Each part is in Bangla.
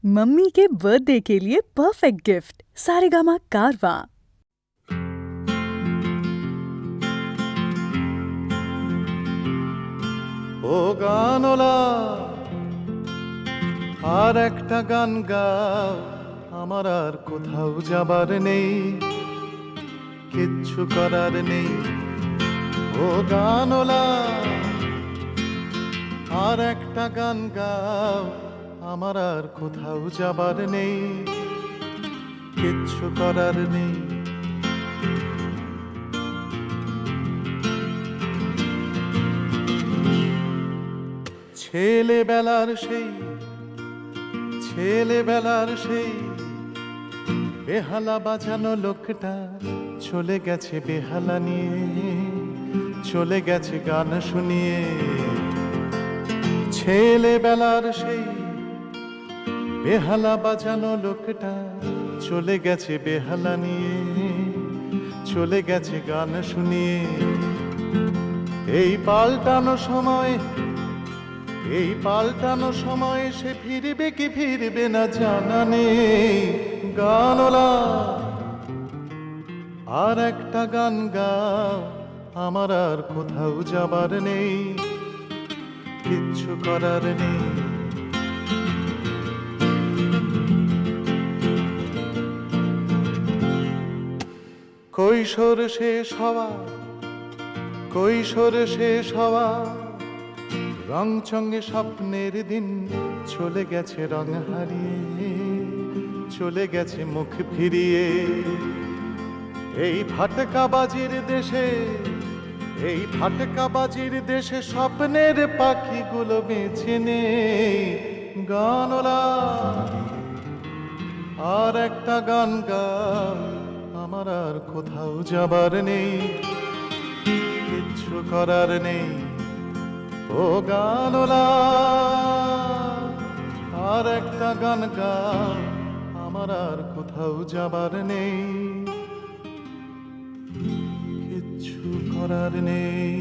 मम्मी के बर्थडे के लिए परफेक्ट गिफ्ट सारेगामा कारवा। ও গানলা আর একটা গান গাও, আমার আর কোথাও যাবার নেই, কিচ্ছু করার নেই। ও গানলা আর একটা গান গাও, আমার আর কোথাও যাবার নেই, কিচ্ছু করার নেই। ছেলেবেলার সেই বেহালা বাজানো লোকটা চলে গেছে বেহালা নিয়ে, চলে গেছে গান শুনিয়ে। ছেলেবেলার সেই বেহালা বাজানো লোকটা চলে গেছে বেহালা নিয়ে, চলে গেছে গান শুনিয়ে। এই পাল্টানো সময় সে ফিরবে কি ফিরবে না জানা নেই। গানলা আর একটা গান গাও, আমার আর কোথাও যাবার নেই, কিচ্ছু করার নেই। কৈশোর শেষ হওয়া রংচঙে স্বপ্নের দিন চলে গেছে রং হারিয়ে, চলে গেছে মুখ ফিরিয়ে। এই ফাটকাবাজির দেশে স্বপ্নের পাখিগুলো বেছে নেই। গানলা আর একটা গান গাও, আমার আর কোথাও যাবার নেই, কিচ্ছু করার নেই। ও গানলা আর একটা গান গাও, আমার আর কোথাও যাবার নেই, কিচ্ছু করার নেই।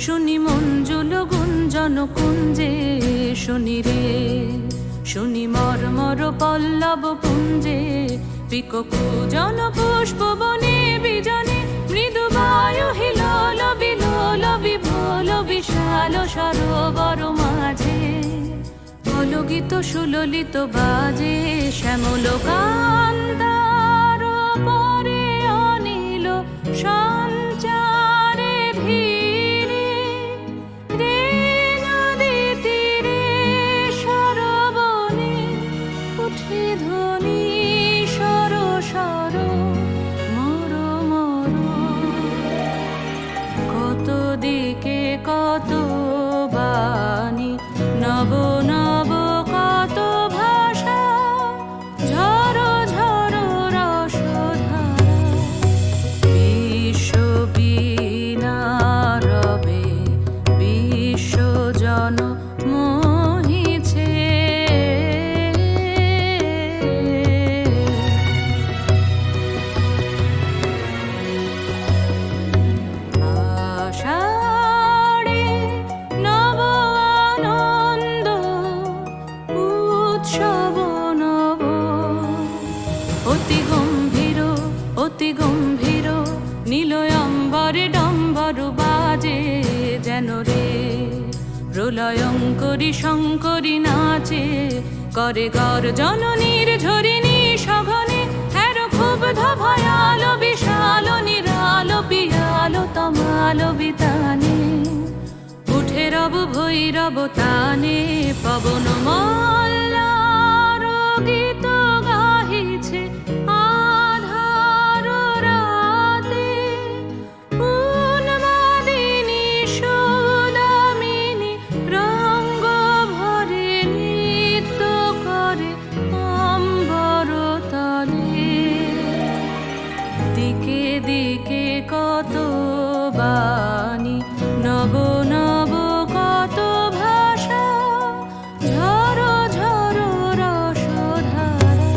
শুনি মঞ্জুল গুঞ্জন কুঞ্জে, শুনি রে শুনি মর্মর পল্লব পুঞ্জে। পিককূজন পুষ্প বনে বিজনে, মৃদু বায়ু হিলোল বিলোল বিভোল বিশাল সরোবর মাঝে। কলগীত সুললিত বাজে, শ্যামল কান্তার পরে অনিল সঞ্চারে ধীরে। রে নদী তীরে সরবনে উঠে ধ্বনি সর সর মর মর। কত দিকে কত বাণী, নব নব কত ভাষা, ঝড় ঝড় রসধারা। বিশ্ব ভয়ঙ্করী শঙ্করী নাচে, করে গর্জন নির্ঝরিণী সঘনে, হেরো ক্ষুব্ধ ভয়ালো বিশালো নিরালো পিয়ালো তমালো বিতানে, উঠে রব ভৈরব তানে, পবন মল্লার গীত গাহিছে আধার রাতে, উন্মাদিনী সুদামিনী রঙ্গ ভরে নৃত্য করে অম্বর তলে, দিকে দিকে কত বাণী, নব নব কত ভাষা, ঝরো ঝরো রসধারা,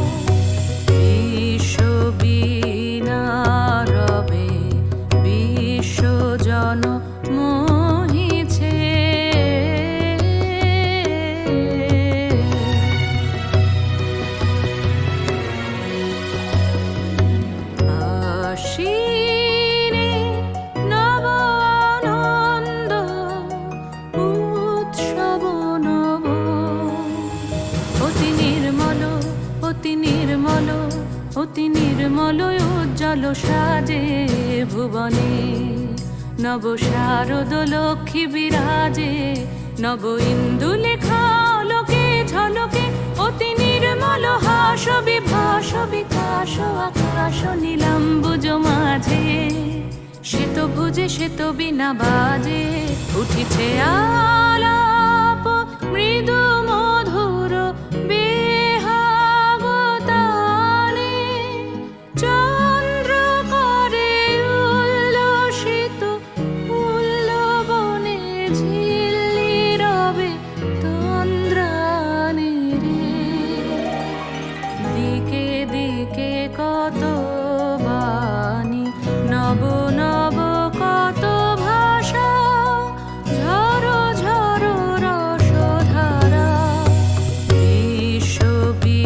বিশ্ববীণা রবে বিশ্বজন মোহিছে, আশ্বিনে নব আনন্দ উৎসব নব, অতি নির্মল অতি নির্মল অতি নির্মল উজ্জ্বল সাজে ভুবনে, নব শারদ লক্ষ্মী বিরাজে, নব ইন্দুলেখা লোকে ঝলকে, অতি নির্মল হাস বিভাস বিকাশ আকাশ নীলাম্বুজ মাঝে, শ্বেত ভুজে শ্বেত বিনা বাজে, উঠিছে আলাপ মৃদু মধুর বেহাগতানে, চন্দ্র করে উল্লসিত উল্লবনে, ঝিল্লি রবে তন্দ্রানে রে, দিকে দিকে কত বাণী, নব নব কত ভাষা, ঝরো ঝরো রসধারা, বিশ্ববীণা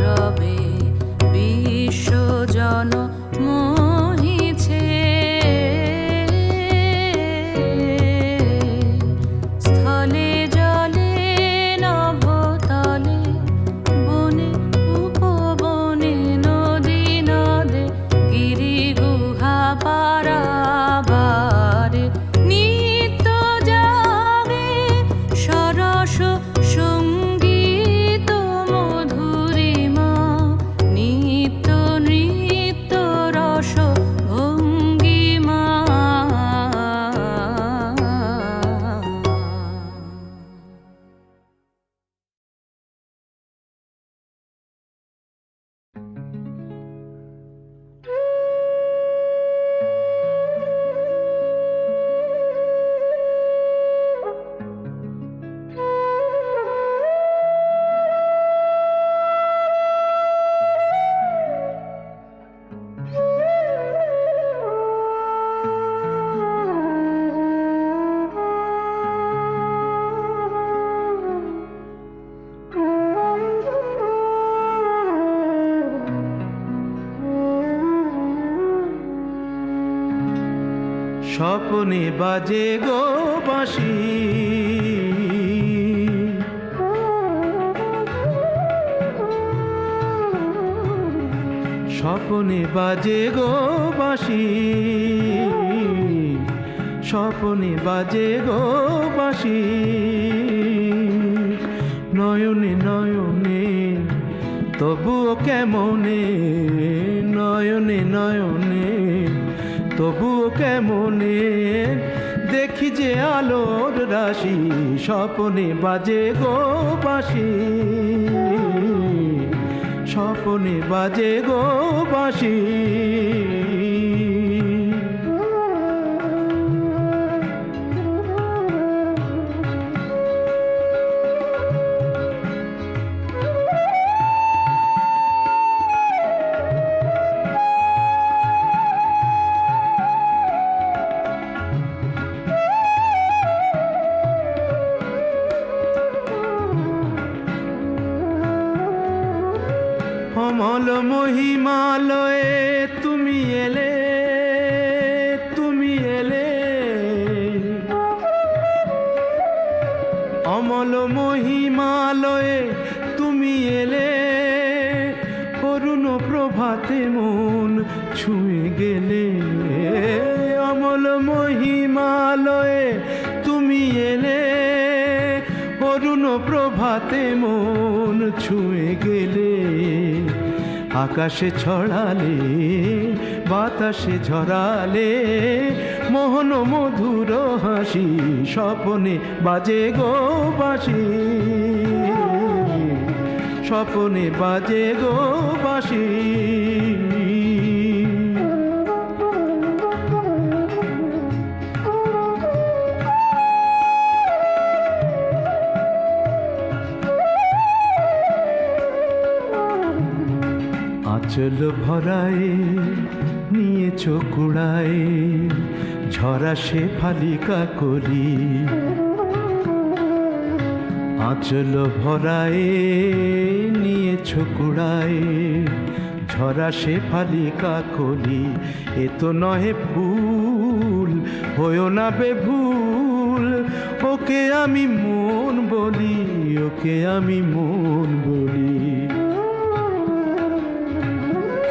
রবে বিশ্বজন মোহিছে, স্থলে জলে নভতলে, বনে উপবনে, নদী নদে, গিরি গুহা পারাবারে, নিত্য জাগে সরস সঙ্গীত মধুরিমা, নিত্য নৃত্য রস ভঙ্গিমা। স্বপ্নে বাজে গো বাঁশি, স্বপ্নে বাজে গো বাঁশি, স্বপ্নে বাজে গো বাঁশি, নয়নে নয়নে তবুও কেমনে, নয়নে নয়নে তবুও কেমনে, দেখি যে আলোর রাশি, স্বপ্নে বাজে গো বাঁশি, স্বপ্নে বাজে গো বাঁশি। অমল মহিমালয়ে তুমি অমল মহিমালয়ে তুমি এলে, অরুণ প্রভাতে মন ছুঁয়ে গেলে। অমল মহিমালয়ে তুমি এলে, অরুণ প্রভাতে মন ছুঁয়ে গেলে। আকাশে ছড়ালে, বাতাসে ঝরালে, মোহন মধুর হাসি, স্বপনে বাজে গো বাঁশি, স্বপনে বাজে গো বাঁশি। আঁচল ভরায় নিয়েছ কুড়ায়, ঝরা সে ফালিকা করি। আঁচল ভরায় নিয়েছ কুড়ায়, ঝরা সে ফালিকা করি। এ তো নহে ফুল, হয়েও না বেভুল, ওকে আমি মন বলি, ওকে আমি মন বলি।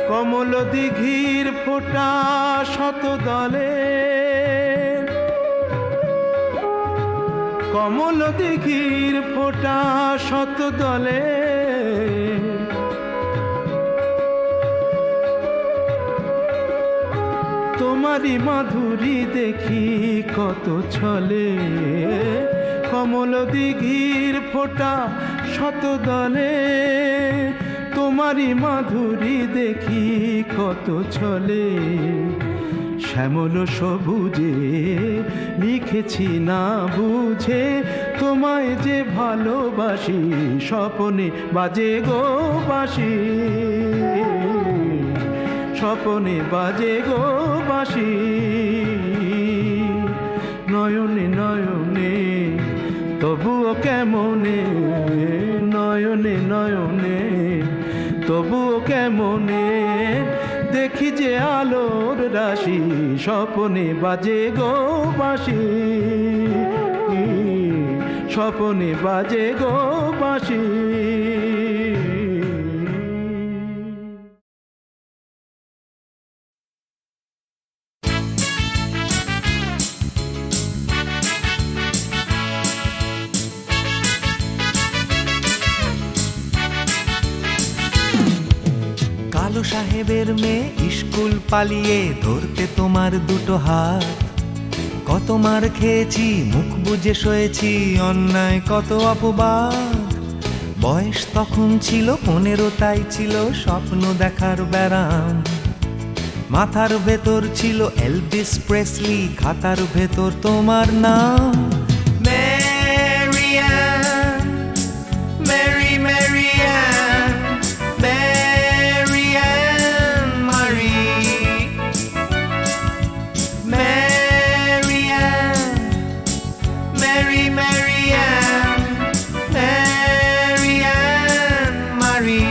কমল দিঘির ফোঁটা শত দলে, কমল দিঘির ফোঁটা শত দলে। তোমারই মাধুরী দেখি কত ছলে, কমল দিঘির ফোঁটা শত দলে। তোমারই মাধুরী দেখি কত ছলে, শ্যামল সবুজে লিখেছি না বুঝে, তোমায় যে ভালোবাসি, স্বপনে বাজে গো বাঁশি, স্বপনে বাজে গো বাঁশি। নয়নে নয়নে তবুও কেমনে, নয়নে নয়নে তবুও কেমনে, দেখি যে আলোর রাশি, স্বপনে বাজে গো বাঁশি, স্বপনে বাজে গো বাঁশি। কালো সাহেবের মেয়ে স্কুল পালিয়ে ধরতে তোমার দুটো হাত। কত মার খেয়েছি, মুখ বুজে সয়েছি, অন্যায় কত অপবাদ। বয়স তখন ছিল 15, তাই ছিল স্বপ্ন দেখার ব্যারাম। মাথার ভেতর ছিল এলভিস প্রেসলি, খাতার ভেতর তোমার নাম। Marianne, Mary Marianne, Marianne Marie, Marianne, Mary Marianne, Marianne Marie.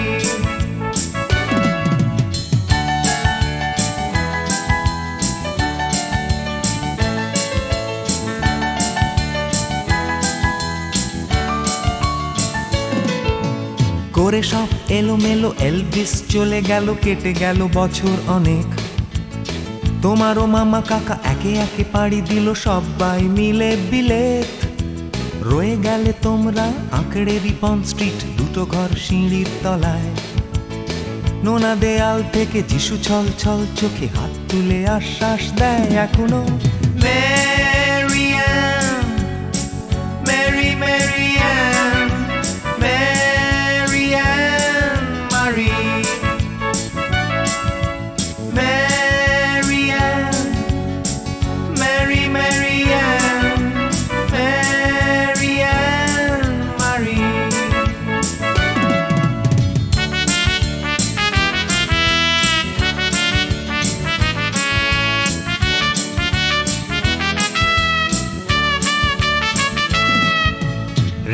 করে সব এলোমেলো এলভিস চলে গেল, কেটে গেল বছর অনেক। তোমারও মামা কাকা একে একে পাড়ি দিল, সবাই মিলে বিলেত। রয়ে গেলে তোমরা আঁকড়ে রিপন স্ট্রিট, দুটো ঘর সিঁড়ির তলায়। নোনা দেয়াল থেকে যিশু ছল ছল চোখে হাত তুলে আশ্বাস দেয় এখনো। Marianne, Mary Marianne, Marianne Marie, Marianne, Mary Marianne, Marianne Marie.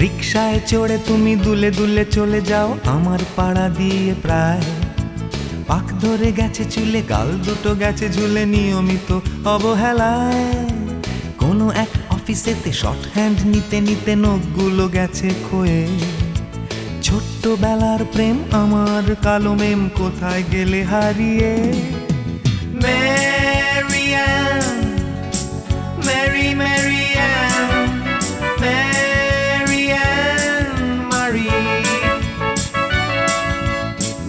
রিকশায় চড়ে তুমি দুলে দুলে চলে যাও আমার পাড়া দিয়ে প্রায়। পাক ধরে গেছে চুলে, গাল দুটো গেছে ঝুলে, নিয়মিত অবহেলায়। কোনো এক অফিসেতে শর্ট হ্যান্ড নিতে নিতে নখগুলো গেছে ক্ষয়ে। ছোট্টবেলার প্রেম আমার কালো মেম কোথায় গেলে হারিয়ে। ম্যারিয়ান, ম্যারি ম্যারিয়ান, ম্যারিয়ান মারি,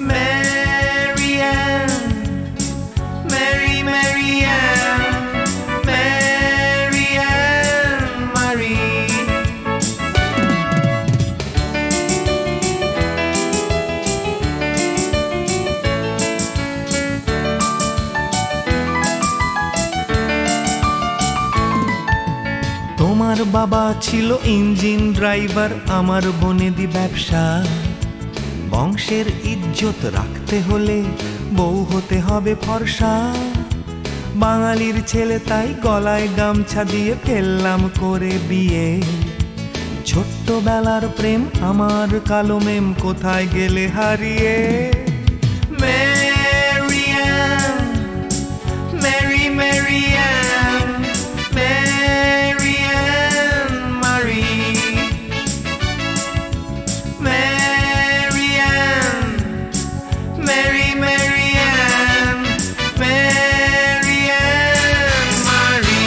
ম্যারিয়ান, ম্যারি ম্যারিয়ান, ম্যারিয়ান মারি। তোমার বাবা ছিল ইঞ্জিন ড্রাইভার, আমার বনেদি ব্যবসা। বংশের ইজ্জত রাখতে হলে বউ হতে হবে ফর্সা। বাঙালির ছেলে তাই গলায় গামছা দিয়ে ফেললাম করে বিয়ে। ছোট্টবেলার প্রেম আমার কালো মেম কোথায় গেলে হারিয়ে। ম্যারিয়ান, ম্যারি ম্যারিয়ান, ম্যারিয়ান মারি, ম্যারিয়ান, ম্যারি ম্যারিয়ান, ম্যারিয়ান মারি।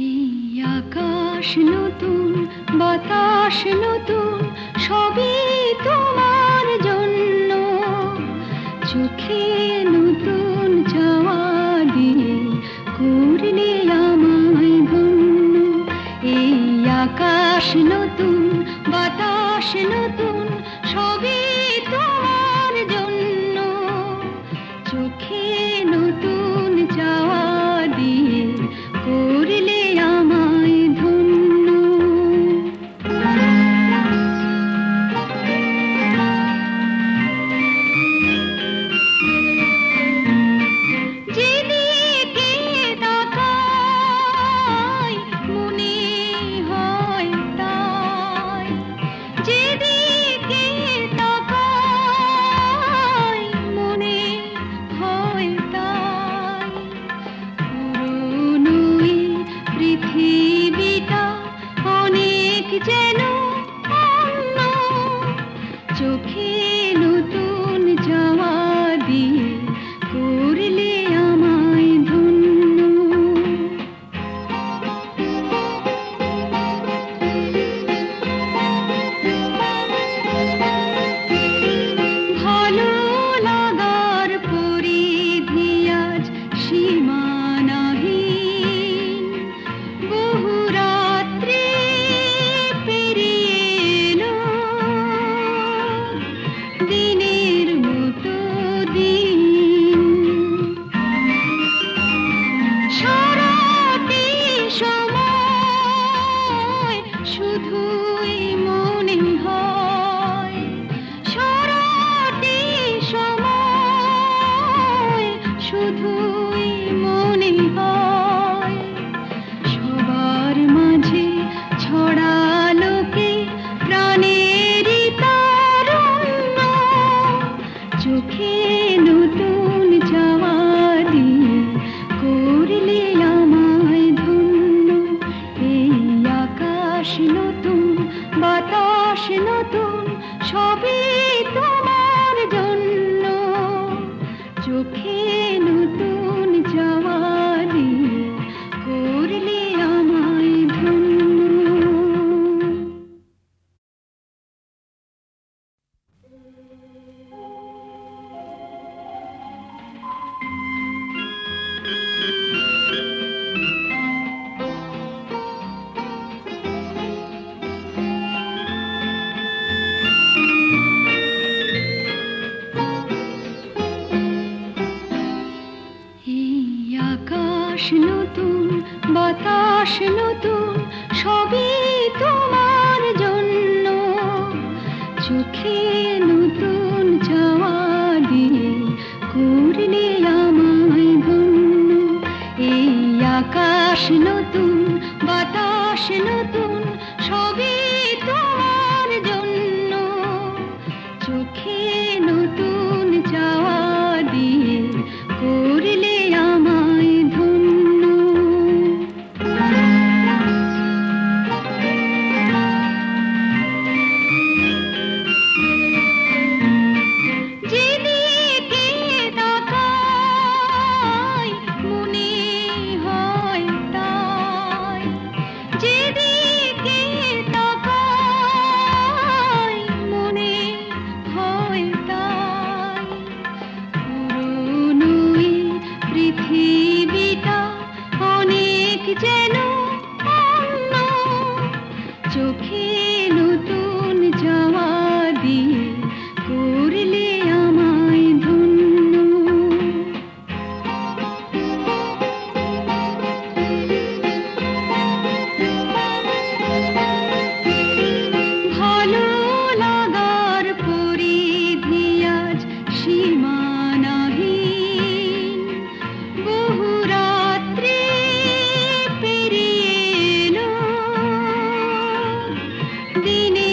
এই আকাশ নতুন, বাতাস নতুন, সবই তোমার জন্য। চোখে নতুন চাওয়া দিয়ে করলে আমায় ধন্য। এই আকাশ নতুন, বাতাস নতুন, সবই তোমার জন্য। চোখে নতুন চাওয়া দিয়ে করলে আমায় ধন্য। যেদিকে তাকাই মনে হয় তাই, যেদিকে তাকাই মনে হয় তাই। পুরনো এই পৃথিবীটা অনেক যেন অন্য। চোখে নতুন চাওয়া দিয়ে করলে আমায় ধন্য। ভালো লাগার পরিধি আজ সীমানাহীন। বহু রাত্রি পেরিয়ে এলো, দিনের মতো দিন। সারাটি সময় শুধুই মনে হয়, সারাটি সময় শুধুই মনে হয়। সবার মাঝে ছড়ালো কে প্রাণেরই তারুণ্য। চোখে নতুন চাওয়া দিয়ে করলে আমায় ধন্য। এই আকাশ নতুন, বাতাস নতুন, সবই তোমার জন্য। চোখে নতুন চাওয়া দিয়ে করলে আমায় ধন্য। চোখে নতুন চাওয়া দিয়ে করলে আমায় ধন্য। এই আকাশ নতুন, বাতাস নতুন, সবই তোমার জন্য। চোখে নতুন চাওয়া দিয়ে করলে আমায় ধন্য। যেদিকে তাকাই মনে হয় তাই, যেদিকে তাকাই মনে হয় তাই। পুরনো এই পৃথিবীটা অনেক যেন অন্য। চোখে নতুন চাওয়া দিয়ে করলে আমায় ধন্য। ভালো লাগার পরিধি আজ সীমানাহীন। বহু রাত্রে পেরিয়ে এলো, দিনে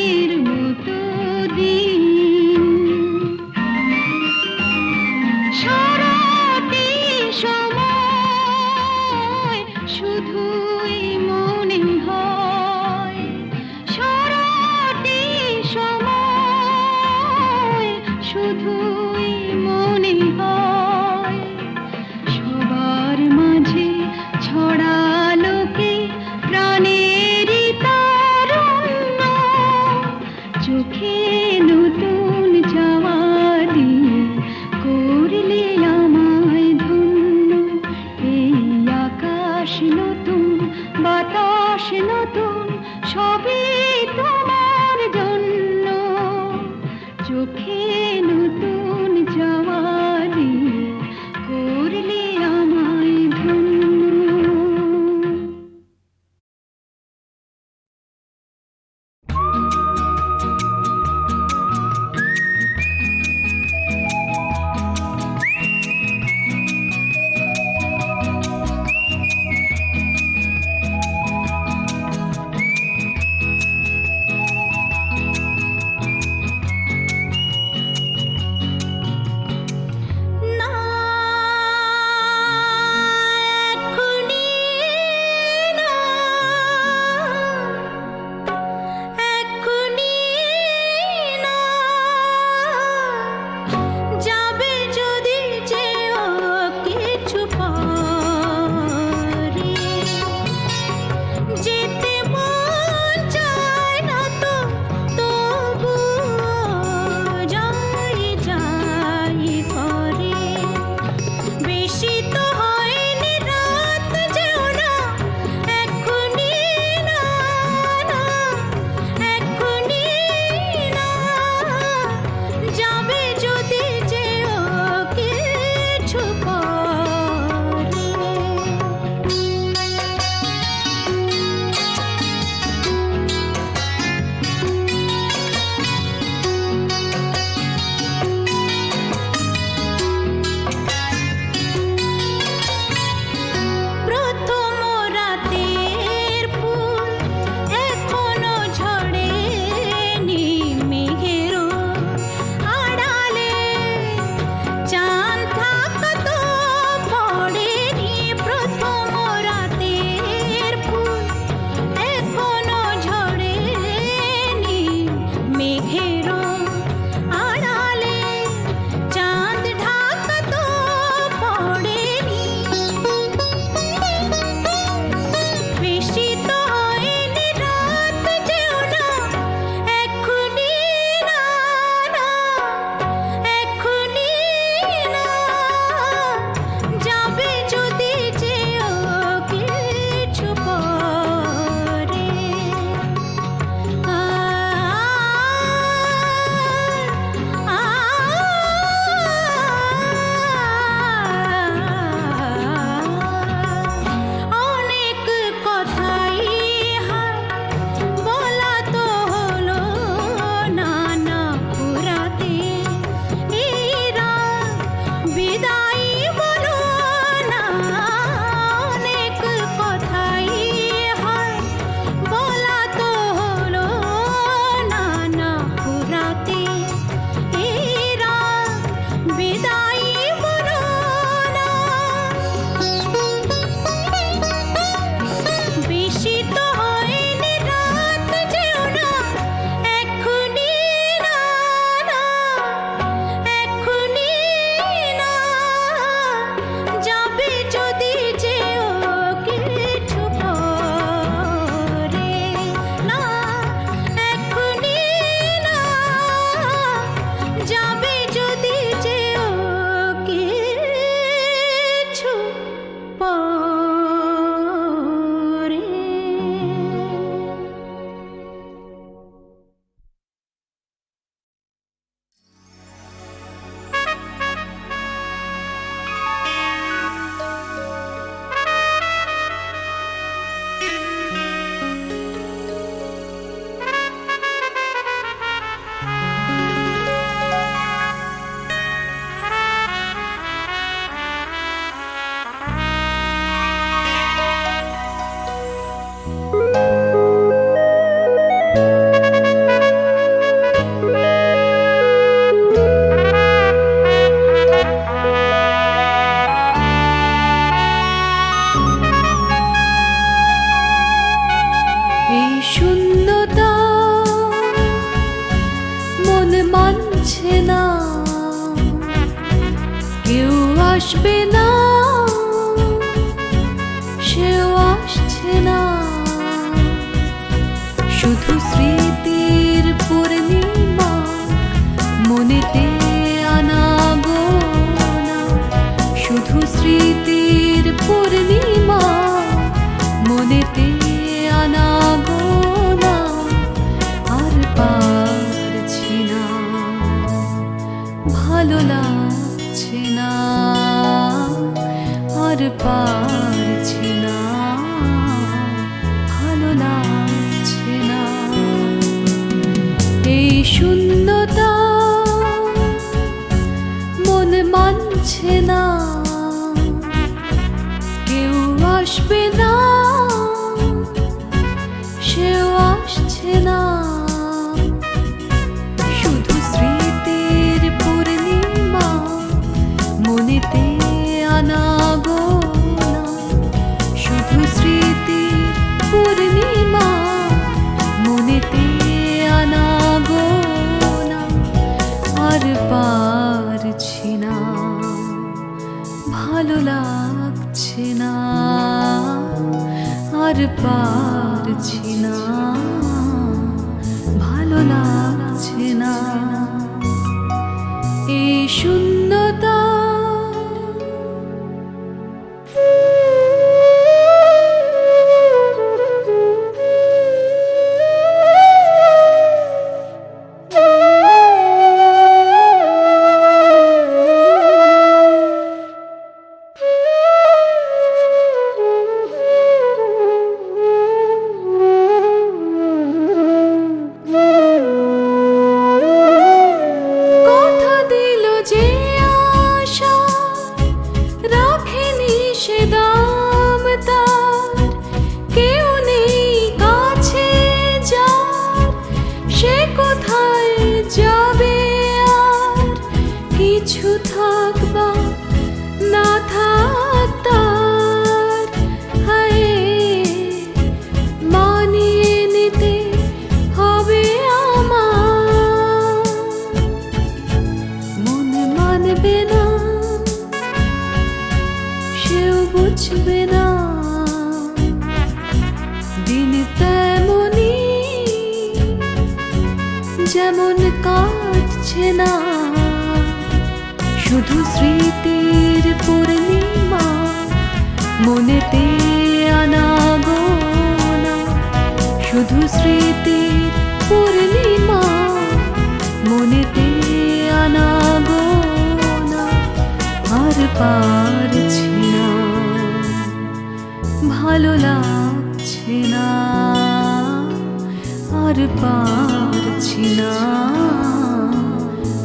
মানছে না, কেউ আসবে না, সেও আসছে না। শুধু স্মৃতির পূর্ণিমা মনেতে আনাগোনা, শুধু স্মৃতির পূর্ণিমা মনেতে আনাগোনা। আর পারছি না, ভালো লাগছে না, আর পারছি না, ভালো লাগছে না। এই শূন্যতা মন মানছে না, কেউ আসবে না, সেও আসছে না। শুধু স্মৃতির পূর্ণিমা মনেতে আনাগোনা, শুধু স্মৃতির পূর্ণিমা মনেতে আনাগোনা। আর পারছি না, ভালো লাগছে না, আর পারছি না, ভালো লাগছে না। এই শূন্যতা থাকবা না থাকতার, হায় মানিয়ে নিতে হবে আমার। মন মানবে না, সেও বুঝবে না, দিন তেমনি যেমন কাটছে না। শুধু স্মৃতির পূর্ণিমা মনেতে আনাগোনা, শুধু স্মৃতির পূর্ণিমা মনেতে আনাগোনা। আর পারছি না, ভালো লাগছে না, আর পারছি না,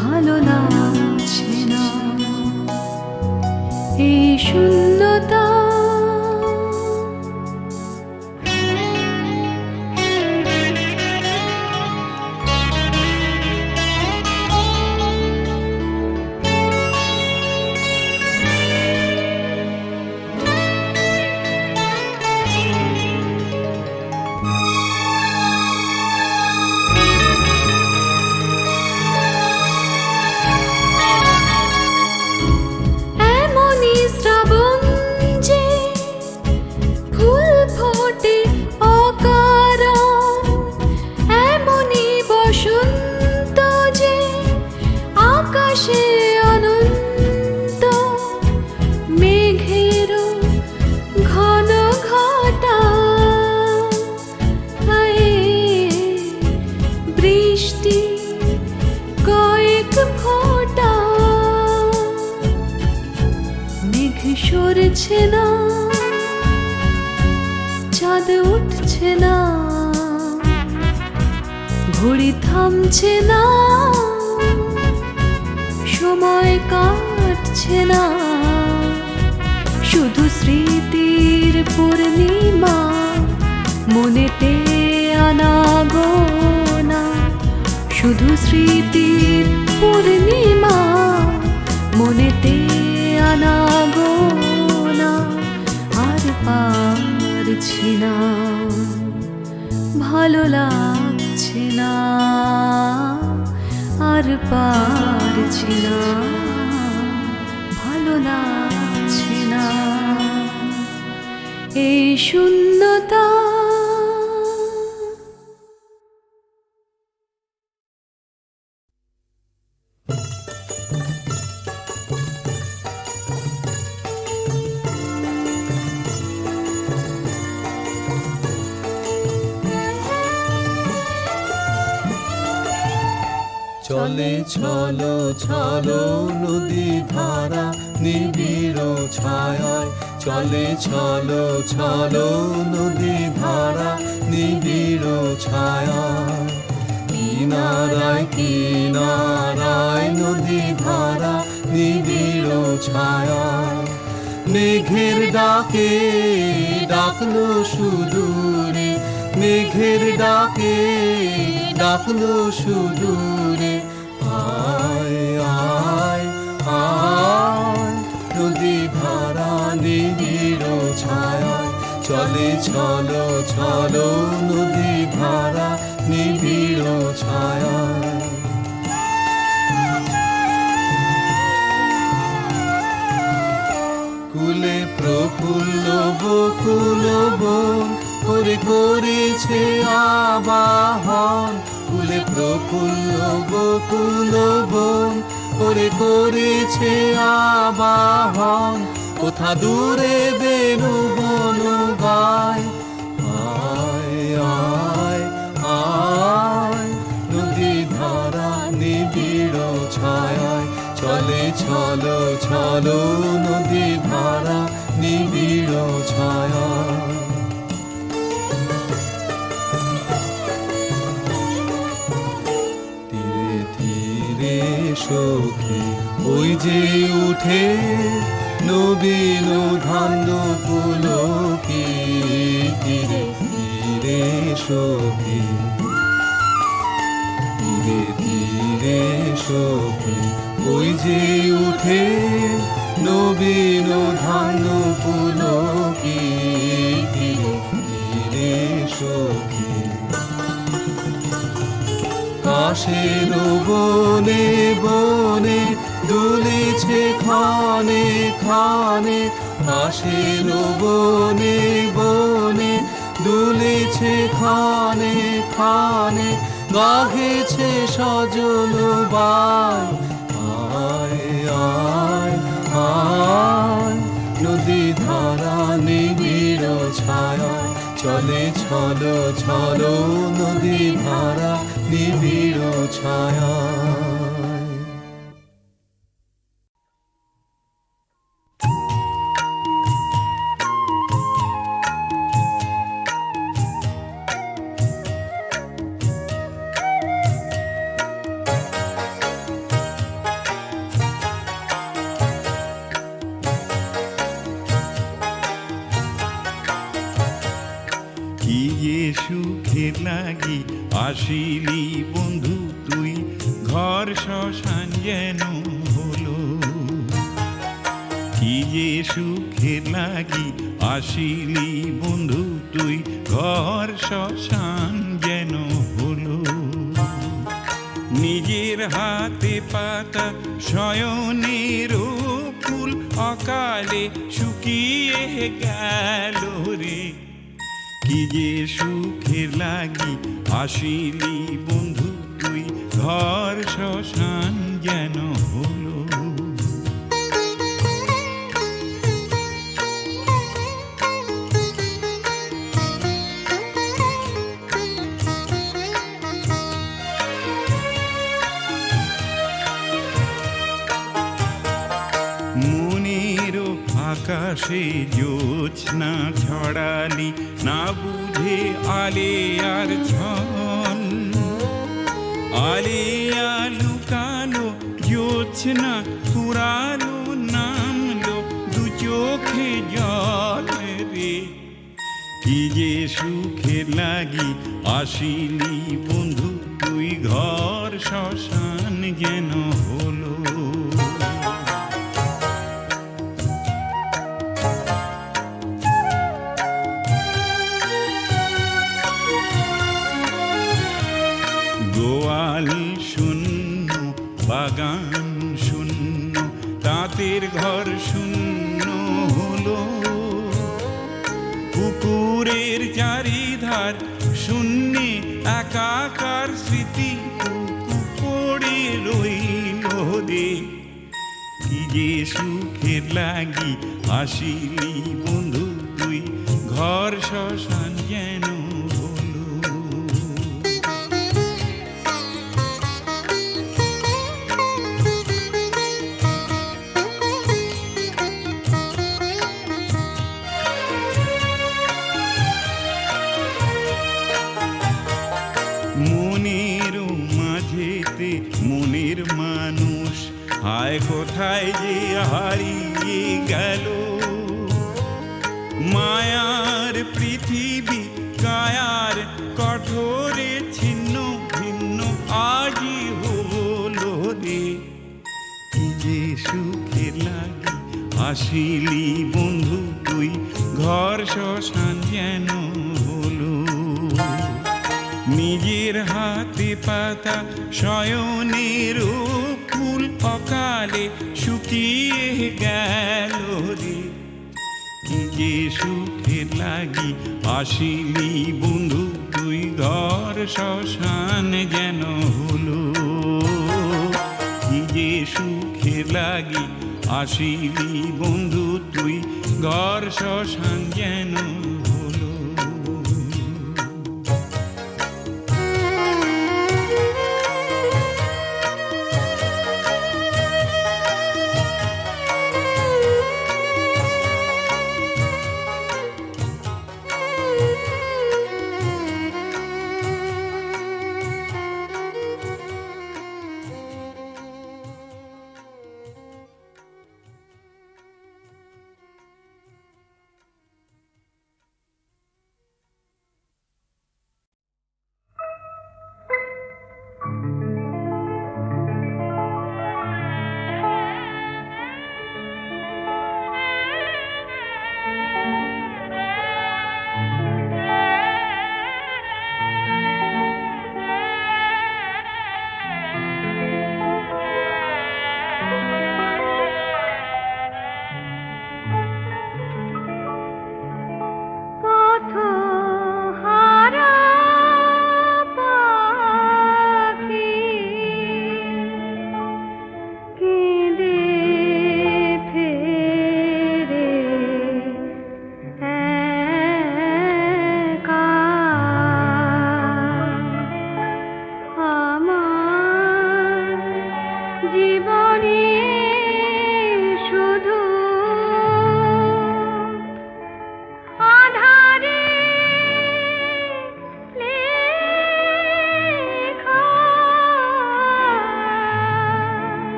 ভালো লাগছে না। এই শূন্যতা সরছে না, চাঁদ উঠছে না, ঘড়ি থামছে না, সময় কাটছে না। শুধু স্মৃতির পূর্ণিমা মনেতে আনাগোনা, শুধু স্মৃতির পূর্ণিমা মনেতে আনাগোনা। আর পারছি না, ভালো লাগছে না, আর পারছি না, ভালো লাগছে না এই শূন্যতা। চলে চলো চলো নদী ধারা নিবিড় ছায়ায়, চলে চলো চলো নদী ধারা নিবিড় ছায়ায়, কিনারায় কিনারায় নদী ধারা নিবিড় ছায়ায়, মেঘের ডাকে ডাকলো সুদূরে, মেঘের ডাকে ডাকলো সুদূরে, আয় আয় আয় নদী ধারা নিবিড় ছায়ায়, চলে চলো চলো নদী ধারা নিবিড় ছায়ায়। কুলে প্রফুল্ল বকুল বন করে করেছে আবাহন, কুলে প্রফুল্ল বকুল বন করে করেছে আবাহন, কোথা দূরে বেণু বন গায়, আয় আয় আয় নদী ধারা নিবিড় ছায়ায়, চলে চলো চলো নদী ধারা নিবিড় ছায়ায়। ধীরে ধীরে সখী ওই যে উঠে নবীন ধান্য পুলকি, ধীরে ধীরে সখী, ধীরে ধীরে সখী ওই যে উঠে নবীন ধান্য পুলকি, ধীরে ধীরে সখী। কাশের বনে বনে দুলেছে খানে খানে, কাশের বনে বনে দুলেছে খানে খানে, গাহেছে সজন বাই, আয় আয় আয় নদী ধারা নিবিড় ছায়ায়, চলে চলো চলো নদী ধারা নিবিড় ছায়ায়। কি যে সুখের লাগি আসিলি বন্ধু তুই, ঘর শ্মশান যেন হলো। কি যে সুখের লাগি আসিলি বন্ধু তুই, ঘর শ্মশান যেন হলো। নিজের হাতে পাতা শয়নের ফুল অকালে শুকিয়ে গেল রে। কি যে সুখের লাগি আসিলি বন্ধু তুই, ঘর শ্মশান যেন হলো। মনের আকাশে জ্যোৎস্না ছড়ালি, না বুঝে আলে আর ঝন, আলে লুকালো জ্যোৎস্না পুরালো নামলো দু চোখে জল রে। কি যে সুখের লাগি আসিলি বন্ধু তুই, ঘর শ্মশান যেন হলো। গোয়াল শূন্য বাগান শূন্য, তাঁতের ঘর শূন্য হলো, পুকুরের চারিধার শূন্যে একাকার স্মৃতি পড়ে রইল রে। কি যে সুখের লাগি আসিলি বন্ধু তুই, ঘর শ্মশান যেন হলো। মনের মাঝেতে মনের মানুষ, হায় কোথায় যে হারিয়ে গেল। মায়ার পৃথিবী কায়ার কঠোরে ছিন্ন ভিন্ন আজই হলো রে। কি যে সুখের লাগি আসিলি বন্ধু তুই, ঘর শ্মশান যেন হলো। নিজের হাতে পাতা শয়নের ফুল অকালে শুকিয়ে গেল রে। কি যে সুখের লাগি আসিলি বন্ধু তুই, ঘর শ্মশান যেন হলো। কি যে সুখের লাগি আসিলি বন্ধু তুই, ঘর শ্মশান যেন হলো।